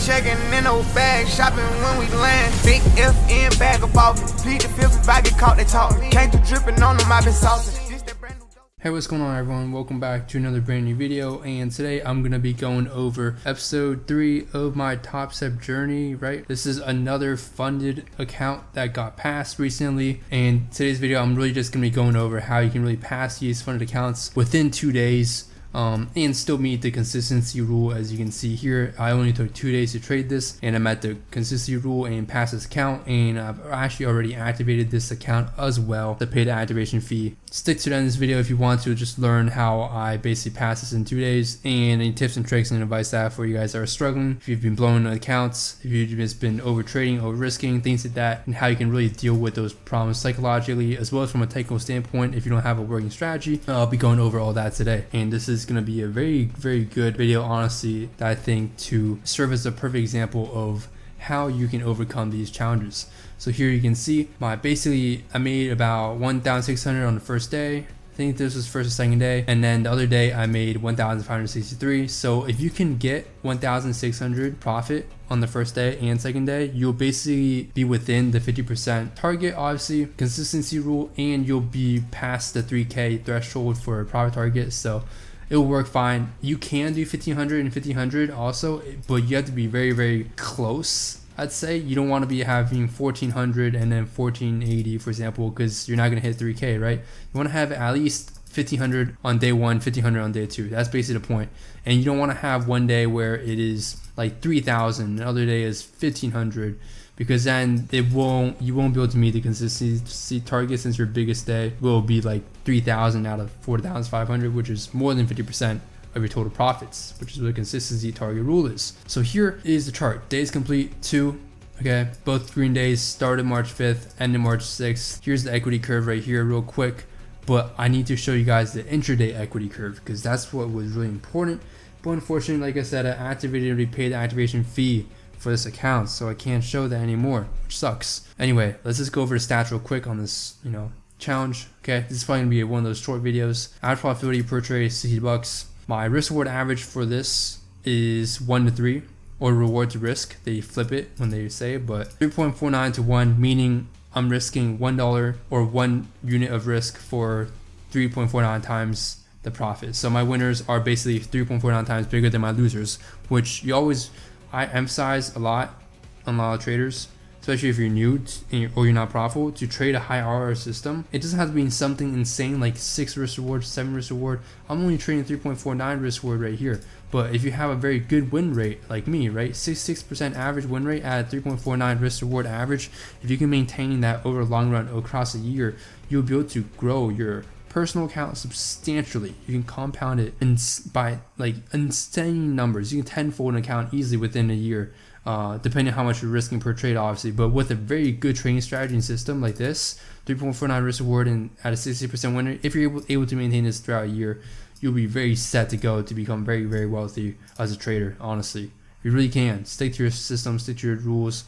checking in those bags, shopping when we land. Big FN bag of ballin'. Plead the fifth if I get caught, they talk. Came through dripping on them, I been saucing. Hey, what's going on everyone? Welcome back to another brand new video, and today I'm going to be going over episode 3 of my Topstep journey, right? This is another funded account that got passed recently, and today's video I'm really just going to be going over how you can really pass these funded accounts within 2 days and still meet the consistency rule. As you can see here, I only took 2 days to trade this, and I'm at the consistency rule and pass this account, and I've actually already activated this account as well to pay the activation fee. Stick to the end of this video if you want to just learn how I basically pass this in 2 days, and any tips and tricks and advice I have for you guys that are struggling, if you've been blowing accounts, if you've just been over trading, over risking, things like that, and how you can really deal with those problems psychologically as well as from a technical standpoint if you don't have a working strategy. I'll be going over all that today, and this is going to be a very good video, honestly, that I think to serve as a perfect example of how you can overcome these challenges. So here you can see I made about 1,600 on the first day. I think this was first or second day, and then the other day I made 1,563. So if you can get 1,600 profit on the first day and second day, you'll basically be within the 50% target, obviously consistency rule, and you'll be past the 3K threshold for a profit target. So it'll work fine. You can do 1,500 and 1,500 also, but you have to be very close. I'd say you don't want to be having 1,400 and then 1,480, for example, because you're not going to hit 3K, right? You want to have at least 1,500 on day 1, 1,500 on day 2. That's basically the point. And you don't want to have one day where it is like 3,000, the other day is 1,500, because then you won't be able to meet the consistency target, since your biggest day will be like 3,000 out of 4,500, which is more than 50% of your total profits, which is what the consistency target rule is. So here is the chart. Days complete 2. Okay, both green days started March 5th, ended March 6th. Here's the equity curve right here real quick, but I need to show you guys the intraday equity curve because that's what was really important. But unfortunately, like I said, I activated and repaid the activation fee for this account, so I can't show that anymore, which sucks. Anyway, let's just go over the stats real quick on this, challenge. Okay, this is probably gonna be one of those short videos. Average profitability per trade is $60. My risk reward average for this is 1 to 3, or reward to risk. They flip it when they say it, but 3.49 to 1, meaning I'm risking $1 or 1 unit of risk for 3.49 times the profit. So my winners are basically 3.49 times bigger than my losers, which I emphasize a lot on a lot of traders, especially if you're new or you're not profitable, to trade a high RR system. It doesn't have to be something insane like 6 risk reward, 7 risk reward. I'm only trading 3.49 risk reward right here. But if you have a very good win rate like me, right, 66% average win rate at 3.49 risk reward average, if you can maintain that over the long run across a year, you'll be able to grow your personal account substantially. You can compound it by like insane numbers. You can tenfold an account easily within a year, depending on how much you're risking per trade, obviously. But with a very good trading strategy and system like this, 3.49 risk reward and at a 60% win rate, if you're able to maintain this throughout a year, you'll be very set to go to become very wealthy as a trader. Honestly, you really can stick to your system, stick to your rules,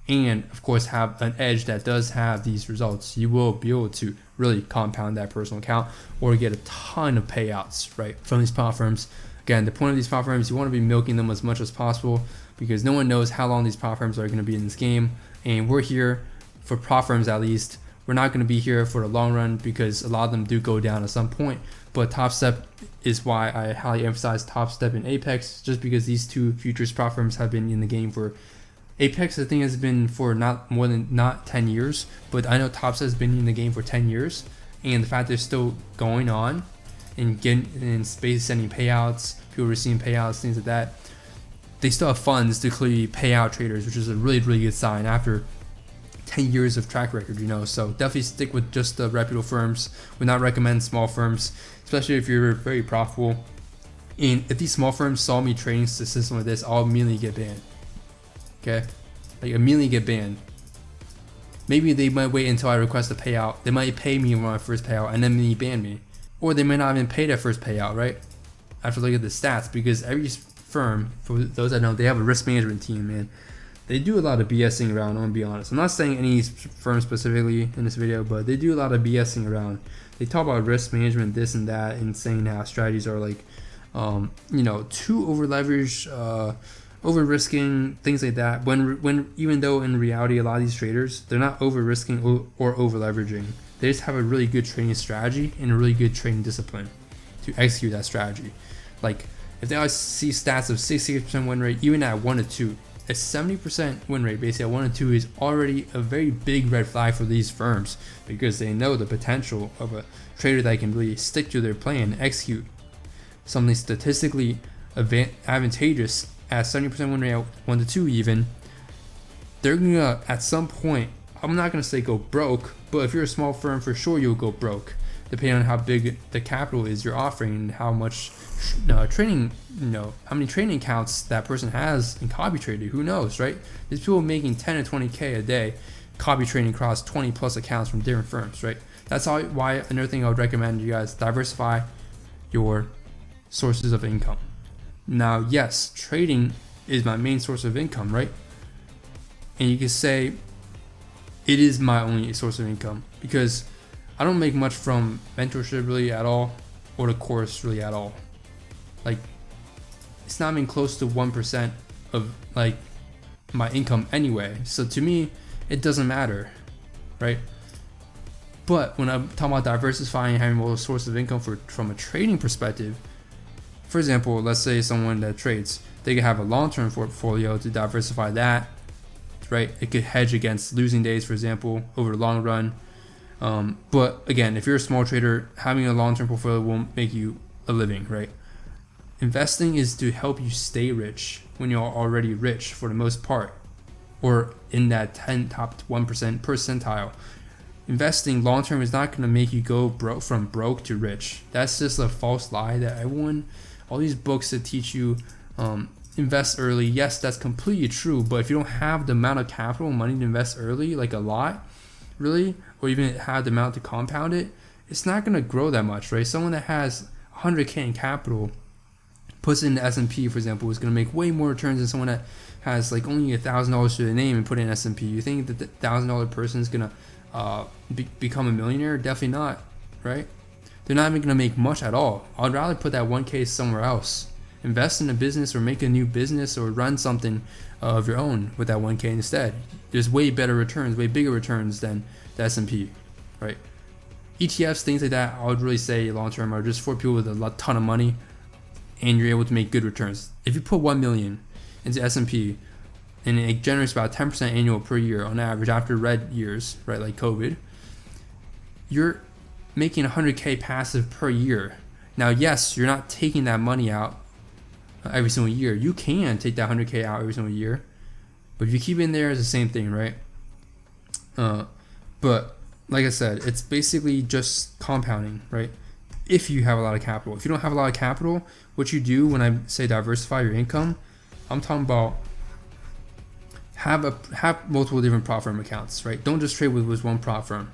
and of course have an edge that does have these results. You will be able to really compound that personal account or get a ton of payouts, right, from these prop firms. Again, the point of these prop firms, you want to be milking them as much as possible, because no one knows how long these prop firms are going to be in this game, and we're here for prop firms. At least we're not going to be here for the long run, because a lot of them do go down at some point. But Topstep is why I highly emphasize Topstep and Apex, just because these two futures prop firms have been in the game for Apex, I think, has been for not 10 years, but I know Topstep has been in the game for 10 years, and the fact they're still going on and getting in space, sending payouts, people receiving payouts, things like that, they still have funds to clearly pay out traders, which is a really good sign after 10 years of track record, So definitely stick with just the reputable firms. Would not recommend small firms, especially if you're very profitable. And if these small firms saw me trading a system like this, I'll immediately get banned. Okay, like immediately get banned. Maybe they might wait until I request a payout. They might pay me on my first payout and then ban me, or they might not even pay their first payout, right? I have to look at the stats, because every firm, for those that know, they have a risk management team, man. They do a lot of BSing around. I'm gonna be honest. I'm not saying any firm specifically in this video, but they do a lot of BSing around. They talk about risk management, this and that, and saying how strategies are like, too over leveraged, over risking, things like that. When even though in reality a lot of these traders, they're not over risking or over leveraging. They just have a really good trading strategy and a really good trading discipline to execute that strategy. Like if they always see stats of 68% win rate, even at 1 to 2, a 70% win rate basically at 1 to 2 is already a very big red flag for these firms, because they know the potential of a trader that can really stick to their plan and execute something statistically advantageous at 70% win rate at 1 to 2 even. They're gonna at some point, I'm not gonna say go broke, but if you're a small firm, for sure you'll go broke, depending on how big the capital is you're offering and how much training, how many training accounts that person has in copy trading. Who knows, right? There's people making 10 to 20K a day copy trading across 20 plus accounts from different firms, right? That's why another thing I would recommend you guys, diversify your sources of income. Now, yes, trading is my main source of income, right? And you can say it is my only source of income because I don't make much from mentorship really at all, or the course really at all. Like, it's not even close to 1% of like my income anyway. So to me, it doesn't matter, right? But when I'm talking about diversifying and having multiple sources of income from a trading perspective, for example, let's say someone that trades, they could have a long-term portfolio to diversify that, right? It could hedge against losing days, for example, over the long run. But again, if you're a small trader, having a long-term portfolio won't make you a living, right? Investing is to help you stay rich when you're already rich for the most part, or in that top 1% percentile. Investing long-term is not going to make you go from broke to rich. That's just a false lie that all these books that teach you invest early. Yes, that's completely true. But if you don't have the amount of capital and money to invest early, like a lot, really, or even have the amount to compound it, it's not going to grow that much, right? Someone that has 100K in capital, puts it in the S&P, for example, is going to make way more returns than someone that has like only $1,000 to their name and put it in S&P. You think that the $1,000 person is going to become a millionaire? Definitely not, right? They're not even going to make much at all. I'd rather put that 1K somewhere else. Invest in a business or make a new business or run something of your own with that 1K instead. There's way better returns, way bigger returns than the S&P, right? ETFs, things like that, I would really say long-term are just for people with a ton of money and you're able to make good returns. If you put 1 million into S&P and it generates about 10% annual per year on average after red years, right, like COVID, you're making 100K passive per year. Now, yes, you're not taking that money out every single year. You can take that 100K out every single year, but if you keep it in there, it's the same thing, right? But like I said, it's basically just compounding, right? If you have a lot of capital. If you don't have a lot of capital, what you do when I say diversify your income, I'm talking about have multiple different prop firm accounts, right? Don't just trade with one prop firm.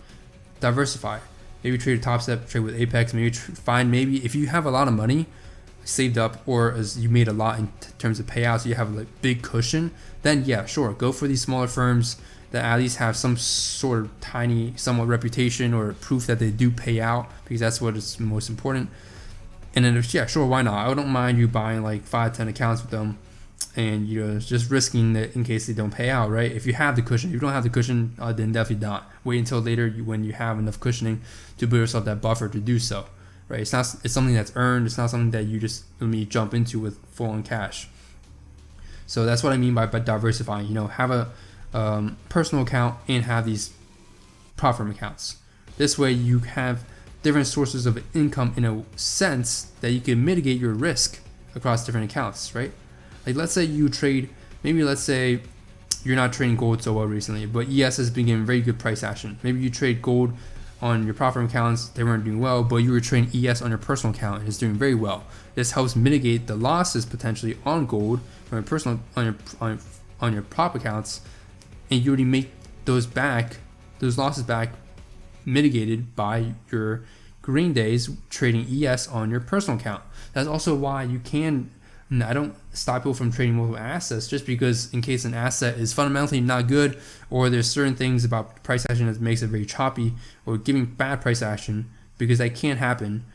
Diversify. Maybe trade with Topstep, trade with Apex. Maybe if you have a lot of money saved up, or as you made a lot in terms of payouts, you have a big cushion, then yeah, sure, go for these smaller firms that at least have some sort of tiny, somewhat reputation or proof that they do pay out, because that's what is most important. And then, yeah, sure, why not? I don't mind you buying like 5-10 accounts with them, and just risking that in case they don't pay out, right? If you have the cushion. If you don't have the cushion, then definitely not. Wait until later when you have enough cushioning to build yourself that buffer to do so, right? It's something that's earned. It's not something that you just jump into with full on cash. So that's what I mean by diversifying. Have a personal account and have these prop firm accounts. This way you have different sources of income in a sense that you can mitigate your risk across different accounts, right? Like let's say you trade, let's say you're not trading gold so well recently, but ES has been getting very good price action. Maybe you trade gold on your prop firm accounts, they weren't doing well, but you were trading ES on your personal account and it's doing very well. This helps mitigate the losses potentially on gold from your personal on your prop accounts, and you already make those losses back mitigated by your green days trading ES on your personal account. That's also why I don't stop people from trading multiple assets just because in case an asset is fundamentally not good, or there's certain things about price action that makes it very choppy, or giving bad price action, because that can happen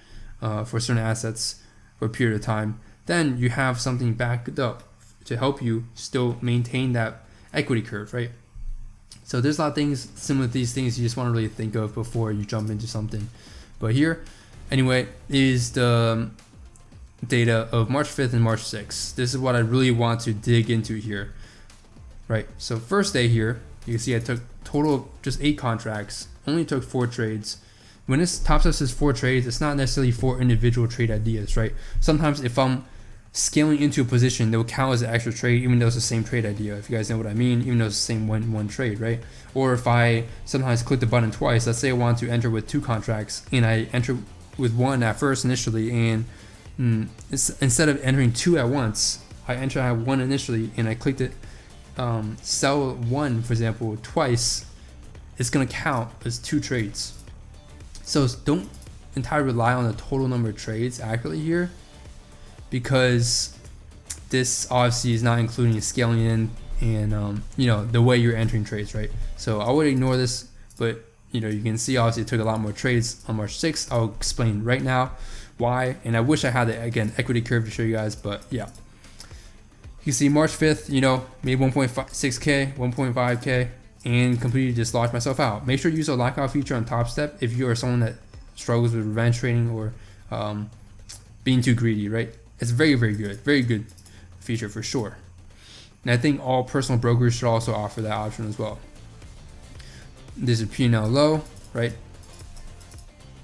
for certain assets for a period of time. Then you have something backed up to help you still maintain that equity curve, right? So there's a lot of things similar to these things you just want to really think of before you jump into something. But here, anyway, is the data of March 5th and March 6th. This is what I really want to dig into here, right? So first day here, you can see I took total of just 8 contracts, only took 4 trades. When this Topstep says 4 trades, it's not necessarily 4 individual trade ideas, right? Sometimes if I'm scaling into a position, they'll count as an extra trade even though it's the same trade idea, if you guys know what I mean, even though it's the same one trade, right? Or if I sometimes click the button twice, let's say I want to enter with 2 contracts and I enter with 1 at first initially, and instead of entering 2 at once, I have 1 initially and I clicked it sell 1, for example, twice, it's going to count as 2 trades. So don't entirely rely on the total number of trades accurately here, because this obviously is not including scaling in and the way you're entering trades, right? So I would ignore this, but you can see obviously it took a lot more trades on March 6th. I'll explain right now why, and I wish I had the equity curve to show you guys, but yeah. You can see March 5th, made 1.6k, 1.5k, and completely just locked myself out. Make sure to use a lockout feature on Topstep if you are someone that struggles with revenge trading or being too greedy, right? It's very, very good feature for sure. And I think all personal brokers should also offer that option as well. This is P&L low, right?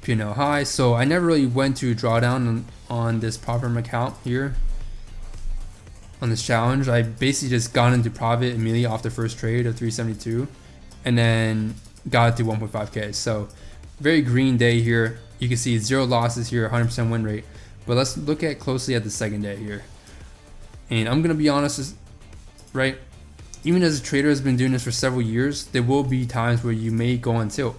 P&L high. So I never really went to drawdown on this prop firm account here. On this challenge, I basically just got into profit immediately off the first trade of 372 and then got it to 1.5k. So very green day here. You can see 0 losses here, 100% win rate. But let's look at closely at the second day here. And I'm gonna be honest, right? Even as a trader has been doing this for several years, there will be times where you may go on tilt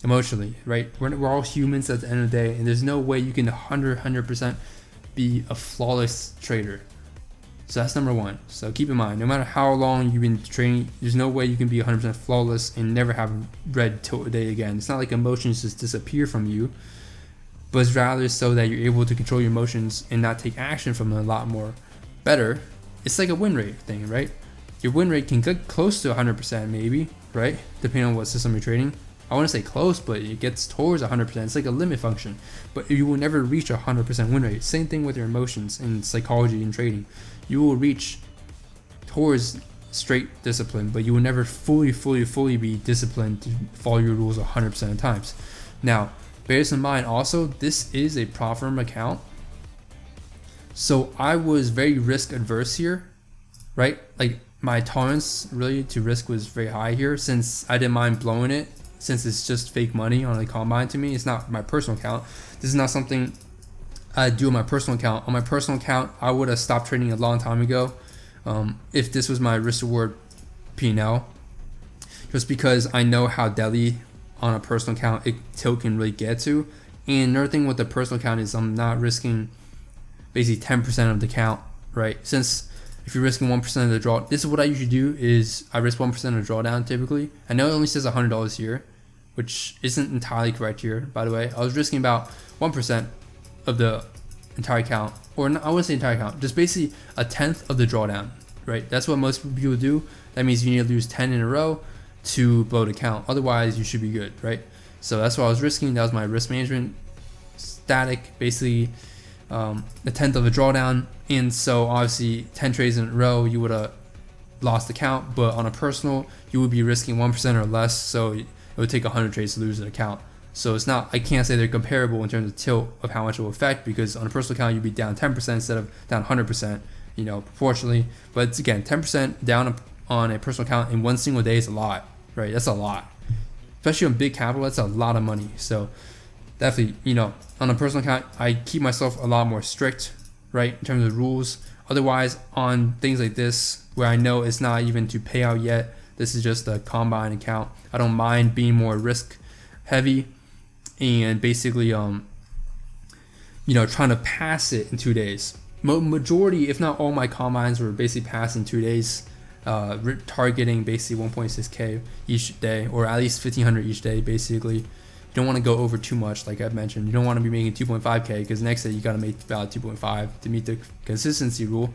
emotionally, right? We're all humans at the end of the day, and there's no way you can 100% be a flawless trader. So that's number 1. So keep in mind, no matter how long you've been training, there's no way you can be 100% flawless and never have red tilt a day again. It's not like emotions just disappear from you, but it's rather so that you're able to control your emotions and not take action from them a lot more better. It's like a win rate thing, right? Your win rate can get close to 100% maybe, right? Depending on what system you're trading. I want to say close, but it gets towards 100%. It's like a limit function, but you will never reach 100% win rate. Same thing with your emotions in psychology and trading. You will reach towards straight discipline, but you will never fully be disciplined to follow your rules 100% of times. Now, bear this in mind also, this is a prop firm account. So I was very risk adverse here, right? Like my tolerance really to risk was very high here, since I didn't mind blowing it, since it's just fake money on a combine to me. It's not my personal account. This is not something I do on my personal account. On my personal account, I would have stopped trading a long time ago if this was my risk reward P&L, just because I know how deadly on a personal account tilt can really get to. And another thing with the personal account is I'm not risking basically 10% of the count, right? Since if you're risking 1% of the draw, this is what I usually do, is I risk 1% of the drawdown typically. I know it only says $100 here, which isn't entirely correct here, by the way. I was risking about 1% of the entire account, or not, I wouldn't say entire account, just basically a tenth of the drawdown, right? That's what most people do. That means you need to lose 10 in a row to blow the count. Otherwise, you should be good, right? So that's what I was risking. That was my risk management static, basically a tenth of a drawdown. And so obviously 10 trades in a row, you would have lost the count, but on a personal, you would be risking 1% or less. So it would take 100 trades to lose an account. So it's not, I can't say they're comparable in terms of tilt of how much it will affect, because on a personal account, you'd be down 10% instead of down 100%, proportionally. But it's, again, 10% down on a personal account in one single day is a lot, right? That's a lot. Especially on big capital, that's a lot of money. So definitely, on a personal account, I keep myself a lot more strict, right, in terms of rules. Otherwise, on things like this, where I know it's not even to pay out yet, this is just a combine account, I don't mind being more risk heavy and basically, trying to pass it in 2 days. Majority, if not all my combines were basically passed in 2 days, targeting basically 1.6k each day, or at least 1,500 each day, basically. You don't want to go over too much, like I've mentioned. You don't want to be making 2.5k, because next day you got to make about 2.5 to meet the consistency rule.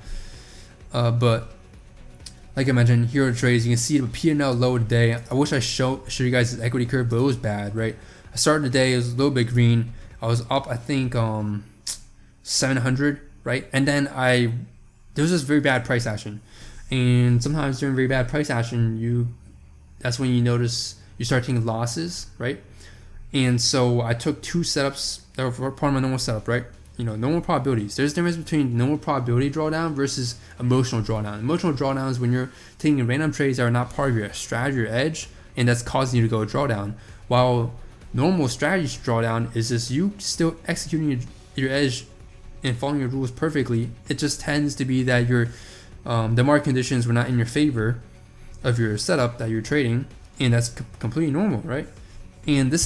But like I mentioned, hero trades, you can see the P&L low today. I wish I showed you guys the equity curve, but it was bad, right? I started the day, it was a little bit green. I was up, I think 700, right? And then there was this very bad price action, and sometimes during very bad price action, that's when you notice you start taking losses, right? And so I took 2 setups that were part of my normal setup, right? Normal probabilities. There's a difference between normal probability drawdown versus emotional drawdown. Emotional drawdown is when you're taking random trades that are not part of your strategy or edge, and that's causing you to go drawdown. While normal strategy drawdown is just you still executing your edge and following your rules perfectly. It just tends to be that the market conditions were not in your favor of your setup that you're trading, and that's completely normal, right? And this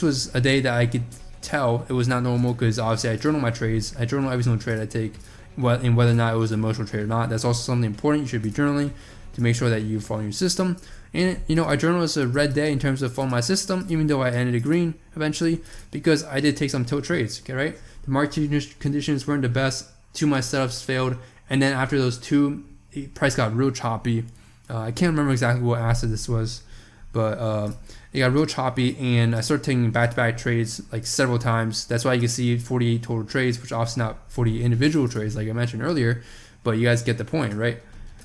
was a day that I could tell it was not normal, because obviously I journal my trades. I journal every single trade I take, and whether or not it was an emotional trade or not. That's also something important. You should be journaling to make sure that you follow your system. And I journal as a red day in terms of following my system, even though I ended a green eventually, because I did take some tilt trades. Okay, right? The market conditions weren't the best. 2 of my setups failed, and then after those 2, the price got real choppy. I can't remember exactly what asset this was, but it got real choppy, and I started taking back-to-back trades like several times. That's why you can see 48 total trades, which obviously not 40 individual trades like I mentioned earlier, but you guys get the point, right?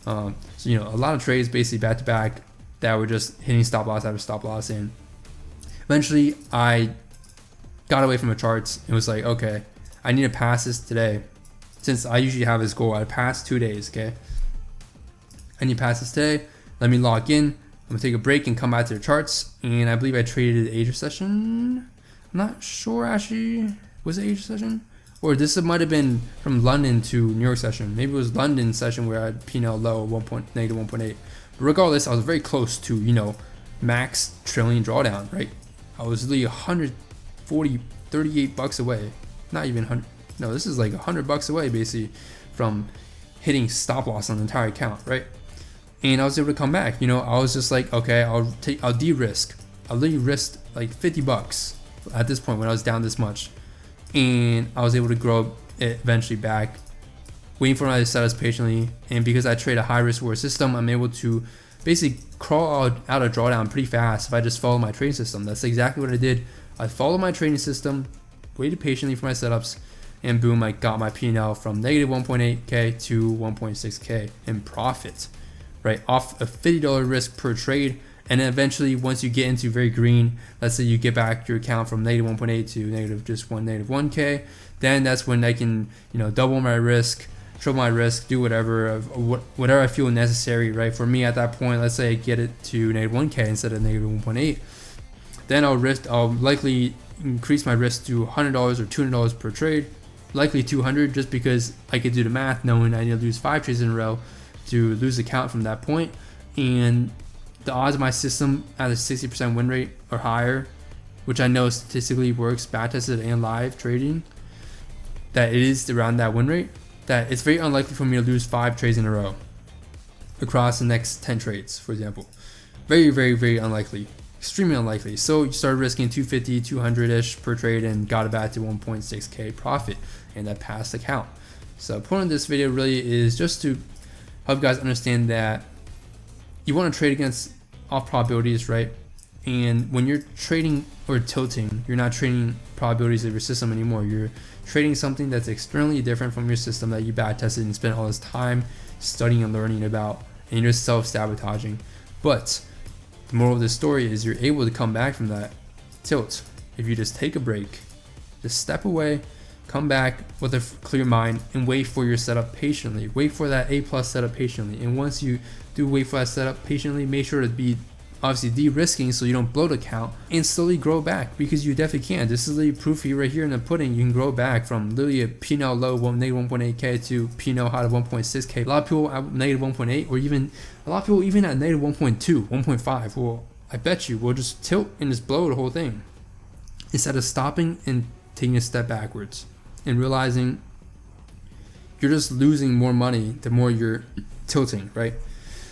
So a lot of trades basically back-to-back that were just hitting stop loss after stop loss, and eventually I got away from the charts and was like, okay, I need to pass this today. Since I usually have this goal, I pass 2 days, okay? I need to pass this today. Let me log in. I'm gonna take a break and come back to the charts, and I believe I traded Asia session. I'm not sure actually. Was it Asia session? Or this might have been from London to New York session. Maybe it was London session where I had P&L low negative 1.8. But regardless, I was very close to max trillion drawdown, right? I was literally 140, 38 bucks away. Not even 100. No, this is like $100 away basically from hitting stop loss on the entire account, right? And I was able to come back. I was just like, okay, I'll de-risk. I literally risked like $50 at this point when I was down this much, and I was able to grow it eventually back, waiting for my setups patiently. And because I trade a high risk reward system, I'm able to basically crawl out of drawdown pretty fast if I just follow my trading system. That's exactly what I did. I followed my trading system, waited patiently for my setups, and boom, I got my P&L from negative 1.8k to 1.6k in profit, right, off a $50 risk per trade. And then eventually, once you get into very green, let's say you get back your account from negative 1.8 to negative 1k, then that's when I can double my risk, triple my risk, do whatever I feel necessary, right? For me at that point, let's say I get it to negative 1k instead of negative 1.8, then I'll likely increase my risk to $100 or $200 per trade, likely 200, just because I could do the math knowing I need to lose 5 trades in a row to lose the count from that point. And the odds of my system at a 60% win rate or higher, which I know statistically works back tested and live trading, that it is around that win rate, that it's very unlikely for me to lose 5 trades in a row across the next 10 trades, for example. Very, very, very unlikely. Extremely unlikely. So you started risking 250, 200-ish per trade and got it back to 1.6k profit, and that passed the count. So the point of this video really is just to help you guys understand that you want to trade against off probabilities, right? And when you're trading or tilting, you're not trading probabilities of your system anymore. You're trading something that's externally different from your system that you back tested and spent all this time studying and learning about, and you're self-sabotaging. But the moral of this story is you're able to come back from that tilt if you just take a break, just step away, come back with a clear mind, and wait for your setup patiently. Wait for that A+ setup patiently. And once you do wait for that setup patiently, make sure to be obviously de-risking so you don't blow the count, and slowly grow back, because you definitely can. This is the proof here right here in the pudding. You can grow back from literally a P&L low negative 1.8k to P&L high to 1.6k. A lot of people at negative 1.8, or even a lot of people even at negative 1.2, 1.5. Well, I bet you will just tilt and just blow the whole thing instead of stopping and taking a step backwards and realizing you're just losing more money the more you're tilting, right?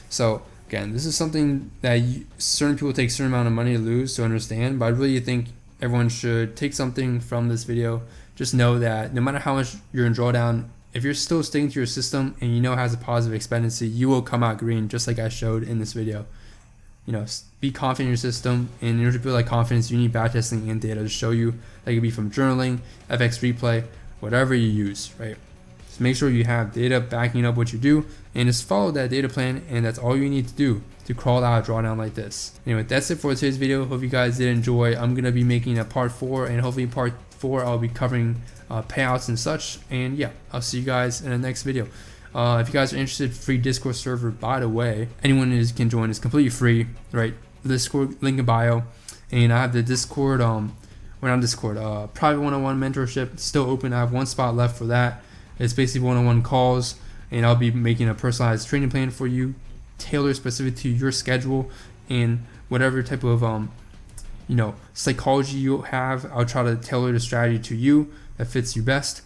So again, this is something that certain people take a certain amount of money to lose to understand, but I really think everyone should take something from this video. Just know that no matter how much you're in drawdown if you're still sticking to your system and you know it has a positive expectancy, you will come out green, just like I showed in this video. Be confident in your system, and in order to build that confidence, you need backtesting and data to show you. That could be from journaling, FX replay, whatever you use, right? So make sure you have data backing up what you do, and just follow that data plan, and that's all you need to do to crawl out a drawdown like this. Anyway, that's it for today's video. Hope you guys did enjoy. I'm gonna be making a part 4, and hopefully part 4 I'll be covering payouts and such. And yeah, I'll see you guys in the next video. If you guys are interested, free Discord server, by the way, anyone can join. It's completely free, right? Discord link in bio, and I have the Discord private one-on-one mentorship still open. I have one spot left for that. It's basically one-on-one calls, and I'll be making a personalized training plan for you, tailored specific to your schedule and whatever type of psychology you have. I'll try to tailor the strategy to you that fits you best.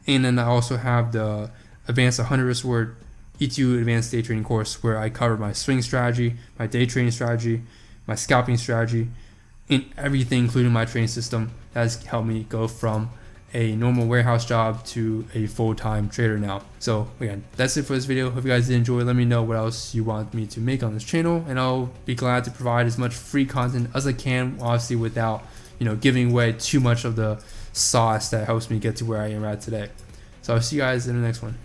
And then I also have the Advanced 100 Risk Reward E2 Advanced Day Trading course, where I cover my swing strategy, my day trading strategy, my scalping strategy, and everything, including my trading system. That has helped me go from a normal warehouse job to a full-time trader now. So again, that's it for this video. Hope you guys did enjoy. Let me know what else you want me to make on this channel, and I'll be glad to provide as much free content as I can, obviously without giving away too much of the sauce that helps me get to where I am at today. So I'll see you guys in the next one.